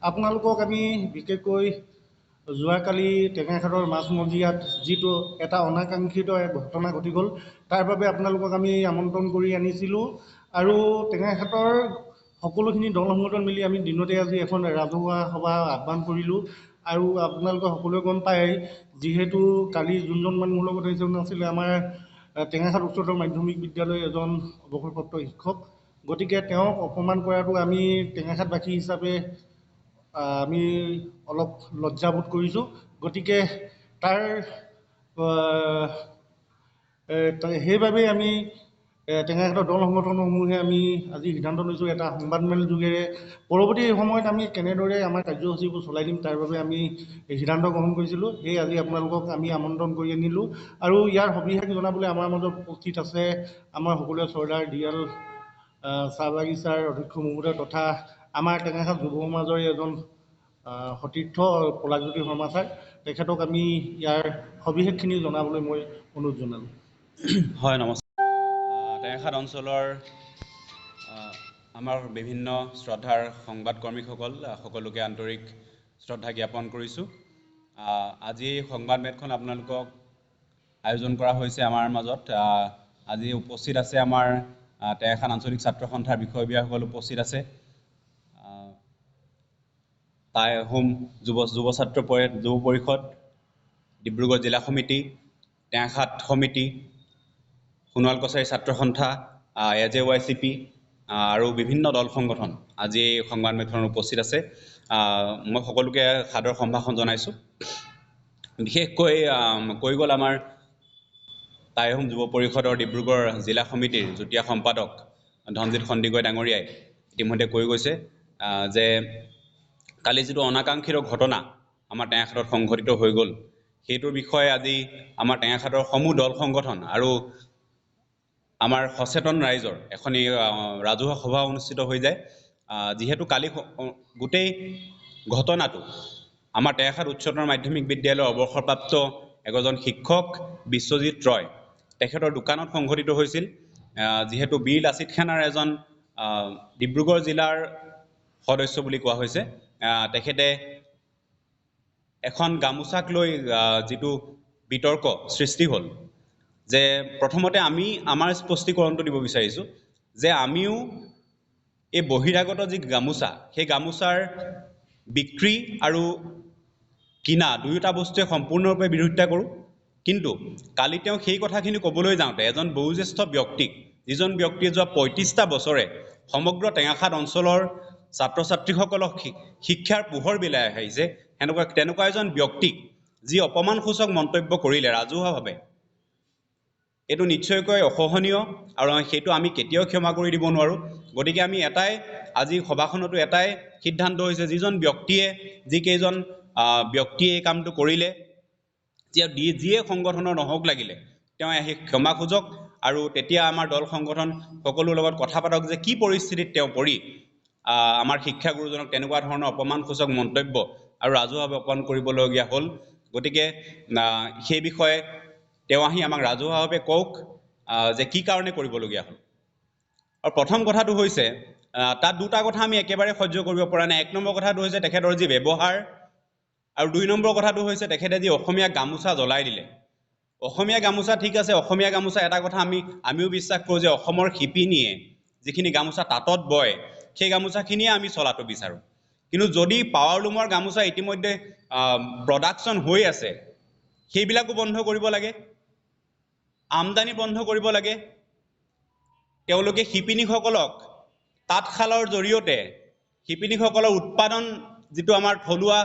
আপোনালোকক আমি বিশেষকৈ যোৱাকালি টেঙাখাটৰ মাজমজিয়াত যিটো এটা অনাকাংক্ষিত ঘটনা ঘটি গ'ল, তাৰ বাবে আপোনালোকক আমি আমন্ত্ৰণ কৰি আনিছিলোঁ আৰু টেঙাখাটৰ সকলোখিনি দল সংগঠন মিলি আমি দিনতে আজি এখন ৰাজহুৱা সভা আহ্বান কৰিলোঁ। আৰু আপোনালোকে সকলোৱে গম পায়, যিহেতু কালি যোনজন মোৰ লগত এজন আছিলে আমাৰ টেঙাখাট উচ্চতৰ মাধ্যমিক বিদ্যালয়ৰ এজন অৱসৰপ্ৰাপ্ত শিক্ষক, গতিকে তেওঁক অপমান কৰাটো আমি টেঙাখাটবাসী হিচাপে আমি অলপ লজ্জাবোধ কৰিছোঁ। গতিকে সেইবাবেই আমি টেঙাখাটৰ দল সংগঠনসমূহে আমি আজি সিদ্ধান্ত লৈছোঁ এটা সংবাদমেল যোগেৰে পৰৱৰ্তী সময়ত আমি কেনেদৰে আমাৰ কাৰ্যসূচীবোৰ চলাই দিম তাৰ বাবে আমি সিদ্ধান্ত গ্ৰহণ কৰিছিলোঁ। সেয়ে আজি আপোনালোকক আমি আমন্ত্ৰণ কৰি আনিলোঁ আৰু ইয়াৰ সবিশেষ জনাবলৈ আমাৰ মাজত উপস্থিত আছে আমাৰ সকলোৱে চৰ্দাৰ দিয়াল চাহ বাগিচাৰ অধ্যক্ষ মহোদয় তথা আমাৰ টেঙাখাট যুৱ সমাজৰে এজন সতীৰ্থ পলাশজ্যোতি শৰ্মা ছাৰ। তেখেতক আমি ইয়াৰ সবিশেষখিনি জনাবলৈ মই অনুৰোধ জনালোঁ। হয়, নমস্কাৰ। টেঙাখাট অঞ্চলৰ আমাৰ বিভিন্ন শ্ৰদ্ধাৰ সংবাদকৰ্মীসকল সকলোকে আন্তৰিক শ্ৰদ্ধা জ্ঞাপন কৰিছোঁ। আজি এই সংবাদমেলখন আপোনালোকক আয়োজন কৰা হৈছে আমাৰ মাজত। আজি উপস্থিত আছে আমাৰ টেঙাখাট আঞ্চলিক ছাত্ৰ সন্থাৰ বিষয়ববীয়াসকল উপস্থিত আছে। তাই আহোম যুৱ পৰিষদ, ডিব্ৰুগড় জিলা সমিতি, টেঙাখাট সমিতি, সোণোৱাল কছাৰী ছাত্ৰ সন্থা, AJYCP আৰু বিভিন্ন দল সংগঠন আজি এই সংবাদমেলখনত উপস্থিত আছে। মই সকলোকে সাদৰ সম্ভাষণ জনাইছোঁ। বিশেষকৈ কৈ গ'ল আমাৰ টাই আহোম যুৱ পৰিষদৰ ডিব্ৰুগড় জিলা সমিতিৰ যুটীয়া সম্পাদক ধনজিৎ সন্দিকৈ ডাঙৰীয়াই ইতিমধ্যে কৈ গৈছে যে কালি যিটো অনাকাংক্ষিত ঘটনা আমাৰ টেঙাখাটত সংঘটিত হৈ গ'ল, সেইটোৰ বিষয়ে আজি আমাৰ টেঙাখাটৰ সমূহ দল সংগঠন আৰু আমাৰ সচেতন ৰাইজৰ এখন ৰাজহুৱা সভা অনুষ্ঠিত হৈ যায়। যিহেতু কালি গোটেই ঘটনাটো আমাৰ টেঙাখাট উচ্চতৰ মাধ্যমিক বিদ্যালয়ৰ অৱসৰপ্ৰাপ্ত এজন শিক্ষক বিশ্বজিৎ ৰয় তেখেতৰ দোকানত সংঘটিত হৈছিল। যিহেতু বীৰ লাচিত সেনাৰ এজন ডিব্ৰুগড় জিলাৰ সদস্য বুলি কোৱা হৈছে, তেখেতে এখন গামোচাক লৈ যিটো বিতৰ্ক সৃষ্টি হ'ল, যে প্ৰথমতে আমি আমাৰ স্পষ্টীকৰণটো দিব বিচাৰিছোঁ যে আমিও এই বহিৰাগত যি গামোচা, সেই গামোচাৰ বিক্ৰী আৰু কিনা দুয়োটা বস্তুৱে সম্পূৰ্ণৰূপে বিৰোধিতা কৰোঁ। কিন্তু কালি তেওঁ সেই কথাখিনি ক'বলৈ যাওঁতে এজন বয়োজ্যেষ্ঠ ব্যক্তিক, যিজন ব্যক্তিয়ে যোৱা ৩৫টা বছৰে সমগ্ৰ টেঙাখাট অঞ্চলৰ ছাত্ৰ ছাত্ৰীসকলক শিক্ষাৰ পোহৰ বিলাই আহিছে, তেনেকুৱা এজন ব্যক্তিক যি অপমানসূচক মন্তব্য কৰিলে ৰাজহুৱাভাৱে, এইটো নিশ্চয়কৈ অসহনীয় আৰু সেইটো আমি কেতিয়াও ক্ষমা কৰি দিব নোৱাৰোঁ। গতিকে আমি আজি সভাখনতো এটাই সিদ্ধান্ত হৈছে, যিকেইজন ব্যক্তিয়ে এই কামটো কৰিলে, যিয়ে সংগঠনৰ নহওক লাগিলে তেওঁ আহি ক্ষমা খোজক আৰু তেতিয়া আমাৰ দল সংগঠন সকলোৰ লগত কথা পাতক যে কি পৰিস্থিতিত তেওঁ পৰি আমাৰ শিক্ষাগুৰুজনক তেনেকুৱা ধৰণৰ অপমানসূচক মন্তব্য আৰু ৰাজহুৱাভাৱে অপমান কৰিবলগীয়া হ'ল। গতিকে সেই বিষয়ে তেওঁ আহি আমাক ৰাজহুৱাভাৱে কওক যে কি কাৰণে কৰিবলগীয়া হ'ল। আৰু প্ৰথম কথাটো হৈছে, তাত দুটা কথা আমি একেবাৰে সহ্য কৰিব পৰা নাই। ১ নম্বৰ কথাটো হৈছে তেখেতৰ যি ব্যৱহাৰ, আৰু ২ নম্বৰ কথাটো হৈছে তেখেতে যি অসমীয়া গামোচা জ্বলাই দিলে। অসমীয়া গামোচা ঠিক আছে, অসমীয়া গামোচা এটা কথা আমিও বিশ্বাস কৰোঁ যে অসমৰ শিপিনীয়ে যিখিনি গামোচা তাঁতত বয়, সেই গামোচাখিনিয়ে আমি চলাটো বিচাৰোঁ। কিন্তু যদি পাৱাৰলুমৰ গামোচা ইতিমধ্যে প্ৰডাকশ্যন হৈ আছে, সেইবিলাকো বন্ধ কৰিব লাগে, আমদানি বন্ধ কৰিব লাগে। তেওঁলোকে শিপিনীসকলক তাঁতশালৰ জৰিয়তে শিপিনীসকলৰ উৎপাদন, যিটো আমাৰ থলুৱা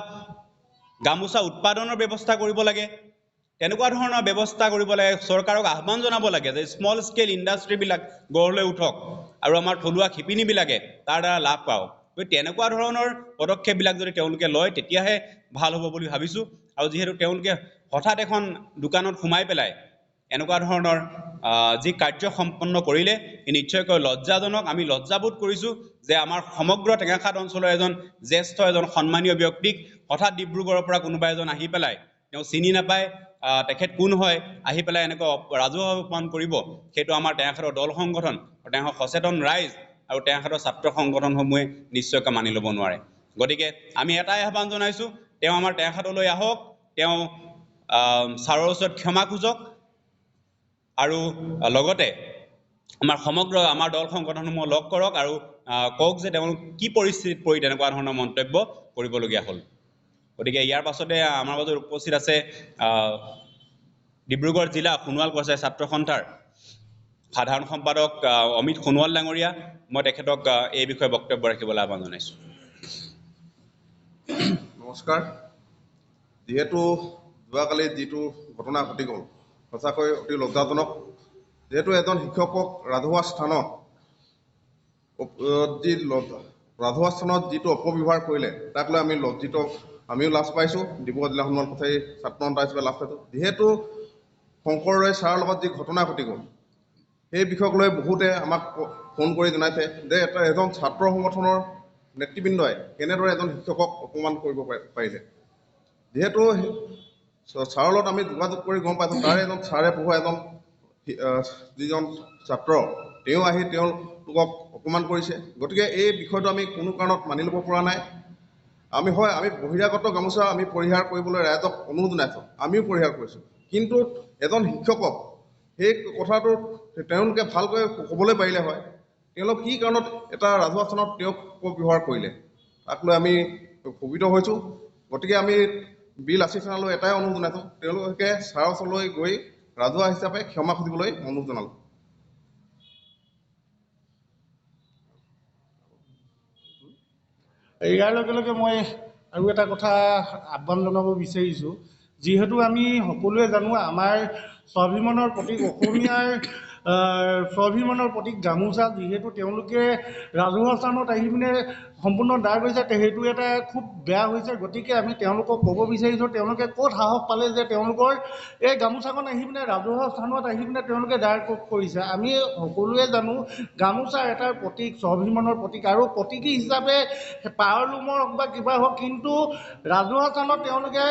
গামোচা উৎপাদনৰ ব্যৱস্থা কৰিব লাগে, তেনেকুৱা ধৰণৰ ব্যৱস্থা কৰিব লাগে। চৰকাৰক আহ্বান জনাব লাগে যে স্মল স্কেল ইণ্ডাষ্ট্ৰীবিলাক গঢ় লৈ উঠক আৰু আমাৰ থলুৱা শিপিনীবিলাকে তাৰ দ্বাৰা লাভ পাওক। গতিকে তেনেকুৱা ধৰণৰ পদক্ষেপবিলাক যদি তেওঁলোকে লয় তেতিয়াহে ভাল হ'ব বুলি ভাবিছোঁ। আৰু যিহেতু তেওঁলোকে হঠাৎ এখন দোকানত সোমাই পেলাই এনেকুৱা ধৰণৰ যি কাৰ্য সম্পন্ন কৰিলে, নিশ্চয়কৈ লজ্জাজনক। আমি লজ্জাবোধ কৰিছোঁ যে আমাৰ সমগ্ৰ টেঙাখাট অঞ্চলৰ এজন জ্যেষ্ঠ সন্মানীয় ব্যক্তিক হঠাৎ ডিব্ৰুগড়ৰ পৰা কোনোবা এজন আহি পেলাই, তেওঁ চিনি নাপায় তেখেত কোন হয়, আহি পেলাই এনেকুৱা ৰাজহুৱাভাৱে অপমান কৰিব, সেইটো আমাৰ টেঙাখাটৰ দল সংগঠন আৰু টেঙাখাটৰ সচেতন ৰাইজ আৰু টেঙাখাটৰ ছাত্ৰ সংগঠনসমূহে নিশ্চয়কৈ মানি ল'ব নোৱাৰে। গতিকে আমি এটাই আহ্বান জনাইছোঁ, তেওঁ আমাৰ টেঙাখাটলৈ আহক, তেওঁ ছাৰৰ ওচৰত ক্ষমা খোজক আৰু লগতে আমাৰ দল সংগঠনসমূহ লগ কৰক আৰু কওক যে তেওঁলোক কি পৰিস্থিতিত পৰি তেনেকুৱা ধৰণৰ মন্তব্য কৰিবলগীয়া হ'ল। গতিকে ইয়াৰ পাছতে আমাৰ মাজত উপস্থিত আছে ডিব্ৰুগড় জিলা সোণোৱাল কছাৰী ছাত্ৰ সন্থাৰ সাধাৰণ সম্পাদক অমিত সোণোৱাল ডাঙৰীয়া। মই তেখেতক এই বিষয়ে বক্তব্য ৰাখিবলৈ আহ্বান জনাইছোঁ। নমস্কাৰ। যিহেতু যোৱাকালি যিটো ঘটনা ঘটি গ'ল সঁচাকৈ অতি লজ্জাজনক। যিহেতু এজন শিক্ষকক ৰাজহুৱা স্থানত যিটো অপব্যৱহাৰ কৰিলে তাক লৈ আমি লজ্জিত, আমিও লাজ পাইছোঁ। ডিব্ৰুগড় জিলা সোণোৱাল কছাৰী ছাত্ৰ সন্থা হিচাপে লাজ পাইছোঁ। যিহেতু শংকৰদৈ ছাৰৰ লগত যি ঘটনা ঘটি গ'ল সেই বিষয়ক লৈ বহুতে আমাক ফোন কৰি জনাইছে যে এজন ছাত্ৰ সংগঠনৰ নেতৃবৃন্দই কেনেদৰে এজন শিক্ষকক অপমান কৰিব পাৰিলে। যিহেতু ছাৰৰ লগত আমি যোগাযোগ কৰি গম পাইছোঁ তাৰে এজন ছাৰে পঢ়োৱা এজন যিজন ছাত্ৰ তেওঁ আহি তেওঁলোকক অপমান কৰিছে। গতিকে এই বিষয়টো আমি কোনো কাৰণত মানি ল'ব পৰা নাই। আমি বহিৰাগত গামোচা আমি পৰিহাৰ কৰিবলৈ ৰাইজক অনুৰোধ জনাইছোঁ, আমিও পৰিহাৰ কৰিছোঁ। কিন্তু এজন শিক্ষকক সেই কথাটো তেওঁলোকে ভালকৈ ক'বলৈ পাৰিলে হয়, তেওঁলোক কি কাৰণত এটা ৰাজহুৱা স্থানত তেওঁক অপব্যৱহাৰ কৰিলে তাক লৈ আমি ক্ষোভিত হৈছোঁ। গতিকে আমি বিল আছিছ থানালৈ এটাই অনুৰোধ জনাইছোঁ, তেওঁলোকে ছাৰৰ ওচৰলৈ গৈ ৰাজহুৱা হিচাপে ক্ষমা খুজিবলৈ অনুৰোধ জনালোঁ। ইয়াৰ লগে লগে মই আৰু এটা কথা আহ্বান জনাব বিচাৰিছোঁ। যিহেতু আমি সকলোৱে জানো আমাৰ স্বাভিমানৰ প্ৰতীক অসমীয়াৰ স্বাভিমানৰ প্ৰতীক গামোচা, যিহেতু তেওঁলোকে ৰাজহুৱা স্থানত আহি পিনে সম্পূৰ্ণ দাগ হৈছে, সেইটো এটা খুব বেয়া হৈছে। গতিকে আমি তেওঁলোকক ক'ব বিচাৰিছোঁ তেওঁলোকে ক'ত সাহস পালে যে তেওঁলোকৰ এই গামোচাখন আহি পিনে ৰাজহুৱা স্থানত আহি পিনে তেওঁলোকে দাগ কৰিছে। আমি সকলোৱে জানো গামোচা এটা প্ৰতীক, স্বাভিমানৰ প্ৰতীক আৰু প্ৰতীকী হিচাপে পাৱাৰলুমৰ হওক বা কিবা হওক, কিন্তু ৰাজহুৱা স্থানত তেওঁলোকে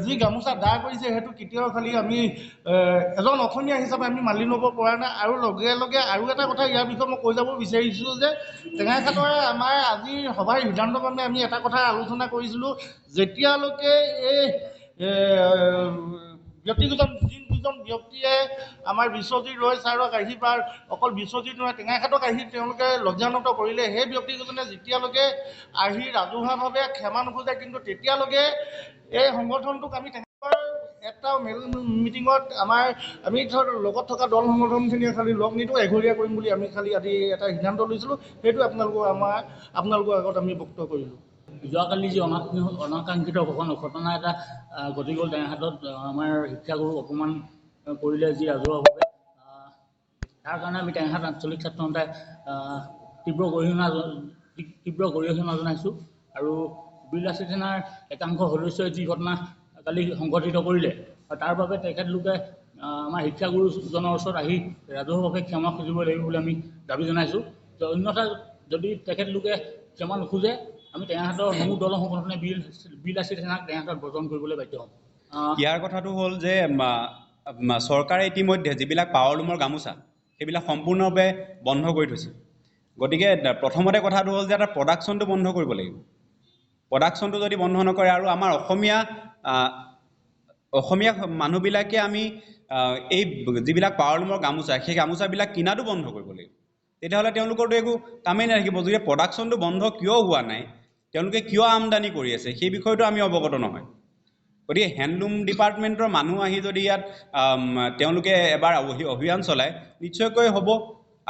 যি গামোচা দাগ কৰিছে সেইটো কেতিয়াও খালি আমি এজন অসমীয়া হিচাপে আমি মানি ল'ব পৰা নাই। আৰু লগে লগে আৰু এটা কথা ইয়াৰ বিষয়ে মই কৈ যাব বিচাৰিছোঁ যে টেঙাখাটৰে আমাৰ আজি সভাৰ সিদ্ধান্তক্ৰমে আমি এটা কথা আলোচনা কৰিছিলোঁ, যেতিয়ালৈকে এই ব্যক্তিজন যিজন ব্যক্তিয়ে আমাৰ বিশ্বজিৎ ৰয় ছাৰক আহি বা অকল বিশ্বজিৎ নহয় টেঙাখাটক আহি তেওঁলোকে লজ্জানত কৰিলে, সেই ব্যক্তিজনে যেতিয়ালৈকে আহি ৰাজহুৱাভাৱে ক্ষমা নোখোজে, কিন্তু তেতিয়ালৈকে এই সংগঠনটোক আমি এটা মিটিঙত আমি লগত থকা দল সংগঠনখিনিয়ে খালি লগ নিদিওঁ, এঘৰীয়া কৰিম বুলি আমি খালি আজি এটা সিদ্ধান্ত লৈছিলোঁ। সেইটো আপোনালোকৰ আগত আমি ব্যক্ত কৰিলোঁ। যোৱাকালি যি অনাকাংক্ষিত ঘটনা এটা ঘটি গ'ল টেঙাখাটত, আমাৰ শিক্ষাগুৰুক অপমান কৰিলে যি ৰাজহুৱাভাৱে, তাৰ কাৰণে আমি টেঙাখাট আঞ্চলিক ছাত্ৰ সন্থাই তীব্ৰ গৰিহণা জনাইছোঁ। আৰু বিল আছিছ থানাৰ একাংশ সদস্যই যি ঘটনা কালি সংঘটিত কৰিলে তাৰ বাবে তেখেতলোকে আমাৰ শিক্ষাগুৰুজনৰ ওচৰত আহি ৰাজহুৱাভাৱে ক্ষমা খুজিব লাগিব বুলি আমি দাবী জনাইছোঁ। অন্যথা যদি তেখেতলোকে ক্ষমা নোখোজে আমি টেঙাখাটৰ সমূহ দল সংগঠনে বিল আছিছ থানাক টেঙাখাটত বৰ্জন কৰিবলৈ বাধ্য হ'ম। ইয়াৰ কথাটো হ'ল যে চৰকাৰে ইতিমধ্যে যিবিলাক পাৱাৰলুমৰ গামোচা সেইবিলাক সম্পূৰ্ণভাৱে বন্ধ কৰি থৈছে। গতিকে প্ৰথমতে কথাটো হ'ল যে এটা প্ৰডাকশ্যনটো বন্ধ কৰিব লাগিব। প্ৰডাকশ্যনটো যদি বন্ধ নকৰে আৰু আমাৰ অসমীয়া মানুহবিলাকে আমি এই যিবিলাক পাৱাৰলুমৰ গামোচা সেই গামোচাবিলাক কিনাটো বন্ধ কৰিব লাগিব। তেতিয়াহ'লে তেওঁলোকৰতো একো কামেই নাথাকিব। যদি প্ৰডাকশ্যনটো বন্ধ কিয় হোৱা নাই, তেওঁলোকে কিয় আমদানি কৰি আছে সেই বিষয়টো আমি অৱগত নহয়। গতিকে হেণ্ডলুম ডিপাৰ্টমেণ্টৰ মানুহ আহি যদি ইয়াত তেওঁলোকে এবাৰ অভিযান চলায় নিশ্চয়কৈ হ'ব।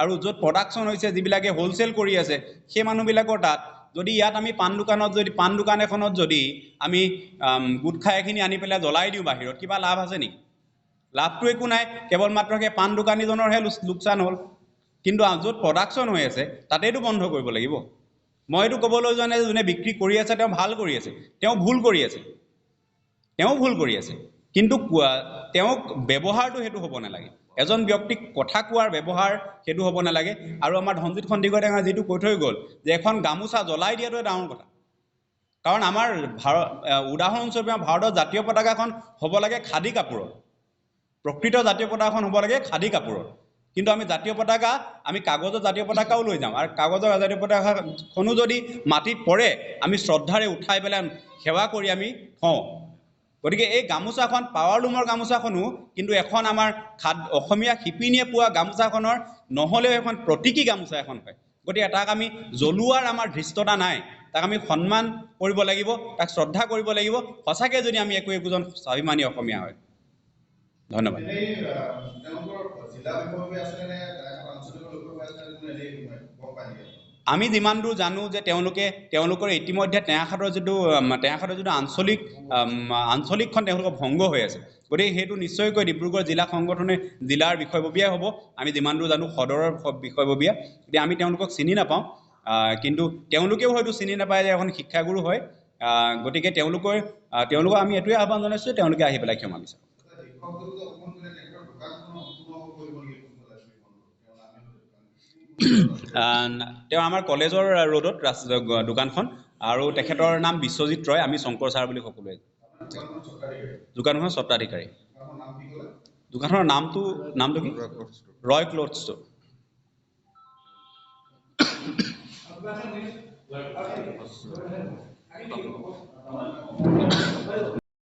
আৰু য'ত প্ৰডাকশ্যন হৈছে, যিবিলাকে হ'লচেল কৰি আছে সেই মানুহবিলাকৰ তাত যদি ইয়াত আমি পাণ দোকান এখনত যদি আমি গুটখা এখিনি আনি পেলাই জ্বলাই দিওঁ বাহিৰত, কিবা লাভ আছে নেকি? লাভটো একো নাই, কেৱল মাত্ৰ সেই পাণ দোকানীজনৰহে লোকচান হ'ল। কিন্তু য'ত প্ৰডাকশ্যন হৈ আছে তাতেইতো বন্ধ কৰিব লাগিব। মই এইটো ক'বলৈ যোৱা নাই যে যোনে বিক্ৰী কৰি আছে তেওঁ ভাল কৰি আছে, তেওঁ ভুল কৰি আছে। কিন্তু তেওঁক ব্যৱহাৰটো সেইটো হ'ব নালাগে। এজন ব্যক্তিক কথা কোৱাৰ ব্যৱহাৰ সেইটো হ'ব নালাগে। আৰু আমাৰ ধনজিৎ সন্দিকৈ টেঙা যিটো কৈ থৈ গ'ল যে এখন গামোচা জ্বলাই দিয়াটো ডাঙৰ কথা। কাৰণ আমাৰ উদাহৰণস্বৰূপে ভাৰতৰ জাতীয় পতাকাখন হ'ব লাগে খাদী কাপোৰৰ, প্ৰকৃত জাতীয় পতাকাখন হ'ব লাগে খাদী কাপোৰৰ। কিন্তু আমি জাতীয় পতাকা আমি কাগজৰ জাতীয় পতাকাও লৈ যাওঁ আৰু কাগজৰ জাতীয় পতাকাখনো যদি মাটিত পৰে আমি শ্ৰদ্ধাৰে উঠাই পেলাই সেৱা কৰি আমি থওঁ গতিকে এই গামোচাখন পাৱাৰলুমৰ গামোচাখনো কিন্তু এখন আমাৰ অসমীয়া শিপিনীয়ে পোৱা গামোচাখনৰ নহ'লেও এখন প্ৰতীকী গামোচা এখন হয় গতিকে তাক আমি জ্বলোৱাৰ আমাৰ ধৃষ্টতা নাই তাক আমি সন্মান কৰিব লাগিব তাক শ্ৰদ্ধা কৰিব লাগিব সঁচাকৈ যদি আমি একোজন স্বাভিমানী অসমীয়া হয় ধন্যবাদ আমি যিমান দূৰ জানো যে তেওঁলোকৰ ইতিমধ্যে টেঙাখাটৰ যিটো আঞ্চলিকখন তেওঁলোকৰ ভংগ হৈ আছে গতিকে সেইটো নিশ্চয়কৈ ডিব্ৰুগড় জিলা সংগঠনে জিলাৰ বিষয়ববীয়াই হ'ব আমি যিমান দূৰ জানো সদৰৰ বিষয়ববীয়া এতিয়া আমি তেওঁলোকক চিনি নাপাওঁ কিন্তু তেওঁলোকেও হয়তো চিনি নাপায় যে এখন শিক্ষাগুৰু হয় গতিকে তেওঁলোকৰ আমি এইটোৱে আহ্বান জনাইছোঁ তেওঁলোকে আহি পেলাই ক্ষমা বিচাৰক তেওঁ আমাৰ কলেজৰ ৰোডত দোকানখন আৰু তেখেতৰ নাম বিশ্বজিৎ ৰয় আমি শংকৰ ছাৰ বুলি সকলোৱে দোকানখনৰ স্বত্বাধিকাৰী দোকানখনৰ নামটো কি ৰয় ক্লথ ষ্ট'ৰ